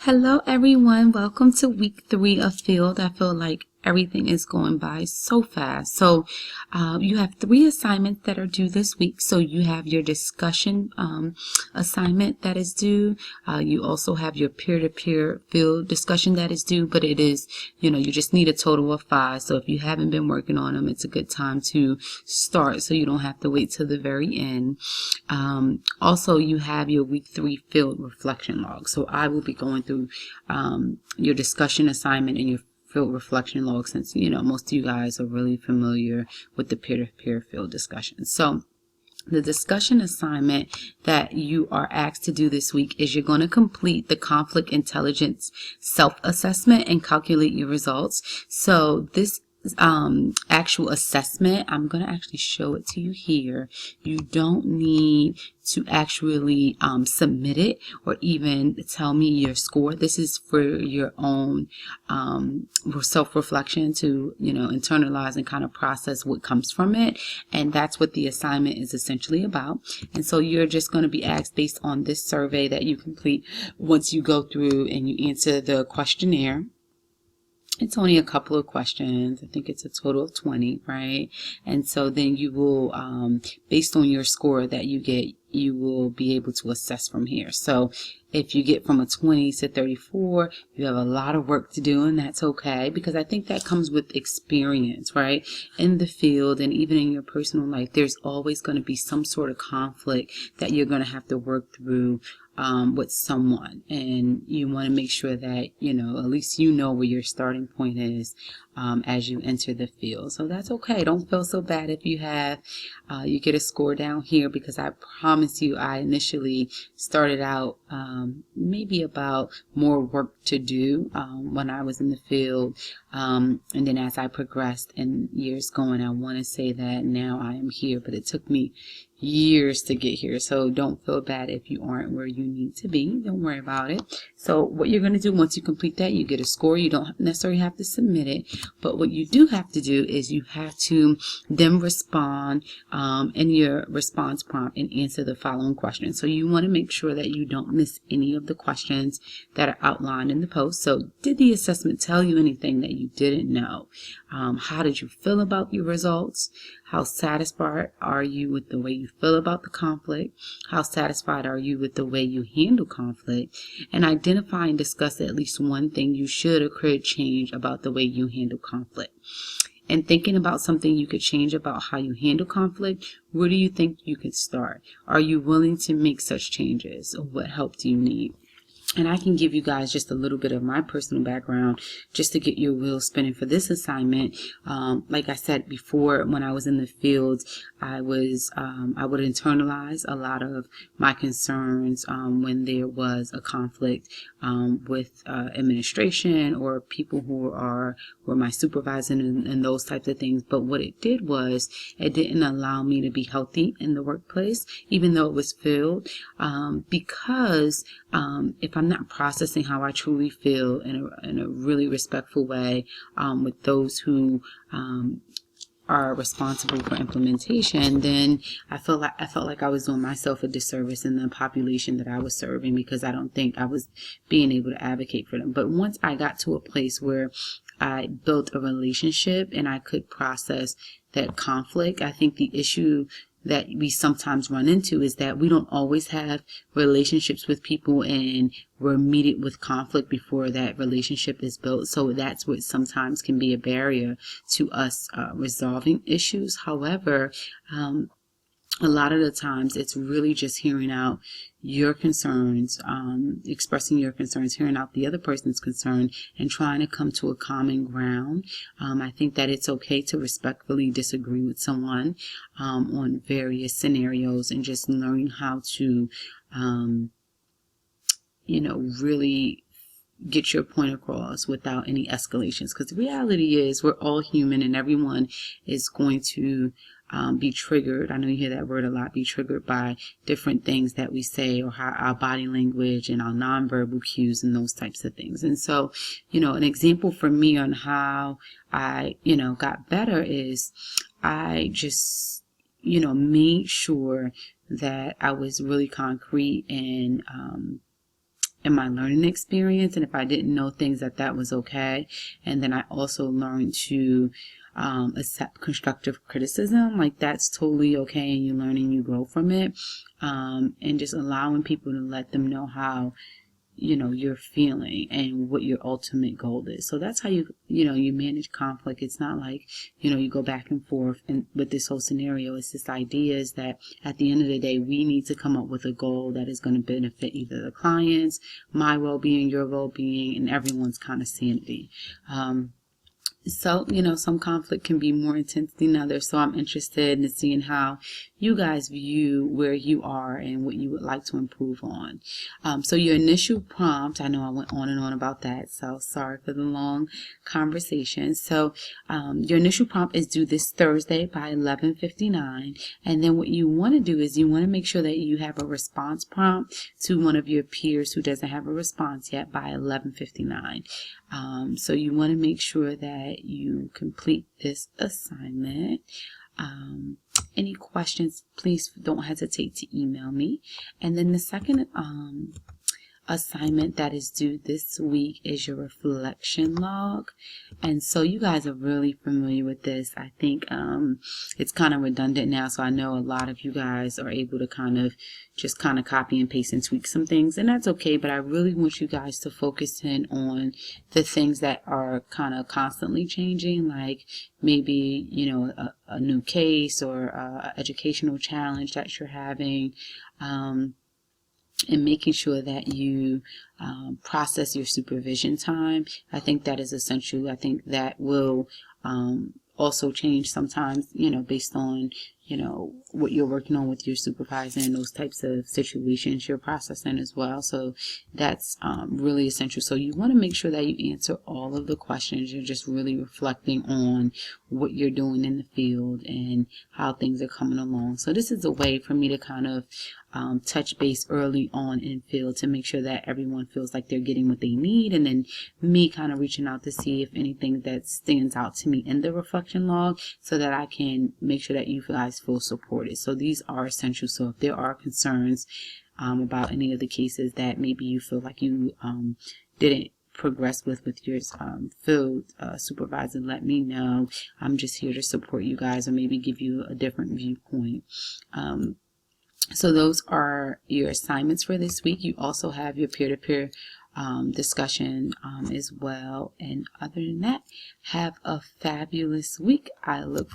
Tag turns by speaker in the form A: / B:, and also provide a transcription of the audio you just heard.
A: Hello, everyone. Welcome to week 3 of Field. I feel like everything is going by so fast. So you have 3 assignments that are due this week. So you have your discussion assignment that is due. You also have your peer-to-peer field discussion that is due, but it is, you just need a total of 5. So if you haven't been working on them, it's a good time to start so you don't have to wait till the very end. Also, you have your week 3 field reflection log. So I will be going through your discussion assignment and your field reflection log, since most of you guys are really familiar with the peer-to-peer field discussion. So the discussion assignment that you are asked to do this week is you're going to complete the conflict intelligence self-assessment and calculate your results. So this actual assessment, I'm going to actually show it to you here. You don't need to actually submit it or even tell me your score. This is for your own self-reflection to internalize and kind of process what comes from it, and that's what the assignment is essentially about. And so you're just going to be asked based on this survey that you complete once you go through and you answer the questionnaire. It's only a couple of questions. I think it's a total of 20, right? And so then you will, based on your score that you get, you will be able to assess from here. So if you get from a 20 to 34, you have a lot of work to do, and that's okay, because I think that comes with experience, right? In the field and even in your personal life, there's always going to be some sort of conflict that you're going to have to work through with someone, and you want to make sure that at least where your starting point is as you enter the field. So that's okay. Don't feel so bad if you have you get a score down here, because I promise you I initially started out maybe about more work to do when I was in the field, and then as I progressed and years going, I want to say that now I am here, but it took me years to get here. So don't feel bad if you aren't where you need to be. Don't worry about it. So what you're going to do once you complete that, you get a score. You don't necessarily have to submit it, but what you do have to do is you have to then respond in your response prompt and answer the following questions. So you want to make sure that you don't miss any of the questions that are outlined in the post. So did the assessment tell you anything that you didn't know? How did you feel about your results? How satisfied are you with the way you feel about the conflict? How satisfied are you with the way you handle conflict? And identify and discuss at least one thing you should or could change about the way you handle conflict. And thinking about something you could change about how you handle conflict, where do you think you could start? Are you willing to make such changes? Or what help do you need? And I can give you guys just a little bit of my personal background just to get your wheels spinning for this assignment. Like I said before, when I was in the field, I would internalize a lot of my concerns when there was a conflict with administration or people who were my supervisor and those types of things. But what it did was it didn't allow me to be healthy in the workplace, even though it was filled, because if I'm not processing how I truly feel in a really respectful way with those who are responsible for implementation, then I felt like I was doing myself a disservice in the population that I was serving, because I don't think I was being able to advocate for them. But once I got to a place where I built a relationship and I could process that conflict, I think the issue that we sometimes run into is that we don't always have relationships with people, and we're meeting with conflict before that relationship is built. So that's what sometimes can be a barrier to us resolving issues. However, a lot of the times it's really just hearing out your concerns, expressing your concerns, hearing out the other person's concern, and trying to come to a common ground. I think that it's okay to respectfully disagree with someone on various scenarios, and just learning how to, really get your point across without any escalations. Because the reality is we're all human, and everyone is going to be triggered. I know you hear that word a lot, be triggered by different things that we say, or how our body language and our nonverbal cues and those types of things. And so, an example for me on how I, got better is I just, made sure that I was really concrete and in my learning experience, and if I didn't know things, that was okay. And then I also learned to accept constructive criticism. Like, that's totally okay, and you learn and you grow from it. And just allowing people to let them know how you're feeling and what your ultimate goal is. So that's how you manage conflict. It's not like you go back and forth. And with this whole scenario, it's this idea is that at the end of the day, we need to come up with a goal that is going to benefit either the clients, my well-being, your well-being, and everyone's kind of sanity. So, some conflict can be more intense than others. So I'm interested in seeing how you guys view where you are and what you would like to improve on. So your initial prompt, I know I went on and on about that, so sorry for the long conversation. So your initial prompt is due this Thursday by 11:59. And then what you want to do is you want to make sure that you have a response prompt to one of your peers who doesn't have a response yet by 11:59. So you want to make sure that you complete this assignment. Any questions, please don't hesitate to email me. And then the second assignment that is due this week is your reflection log. And so you guys are really familiar with this. I think it's kind of redundant now, so I know a lot of you guys are able to kind of copy and paste and tweak some things, and that's okay. But I really want you guys to focus in on the things that are kind of constantly changing, like maybe a new case or a educational challenge that you're having, and making sure that you process your supervision time. I think that is essential. I think that will also change sometimes, based on, what you're working on with your supervisor and those types of situations you're processing as well. So that's really essential. So you want to make sure that you answer all of the questions. You're just really reflecting on what you're doing in the field and how things are coming along. So this is a way for me to kind of touch base early on in field to make sure that everyone feels like they're getting what they need, and then me kind of reaching out to see if anything that stands out to me in the reflection log so that I can make sure that you guys feel supported. So these are essential. So if there are concerns about any of the cases that maybe you feel like you didn't progress with your field supervisor, let me know. I'm just here to support you guys or maybe give you a different viewpoint. So those are your assignments for this week. You also have your peer-to-peer discussion as well. And other than that, have a fabulous week. I look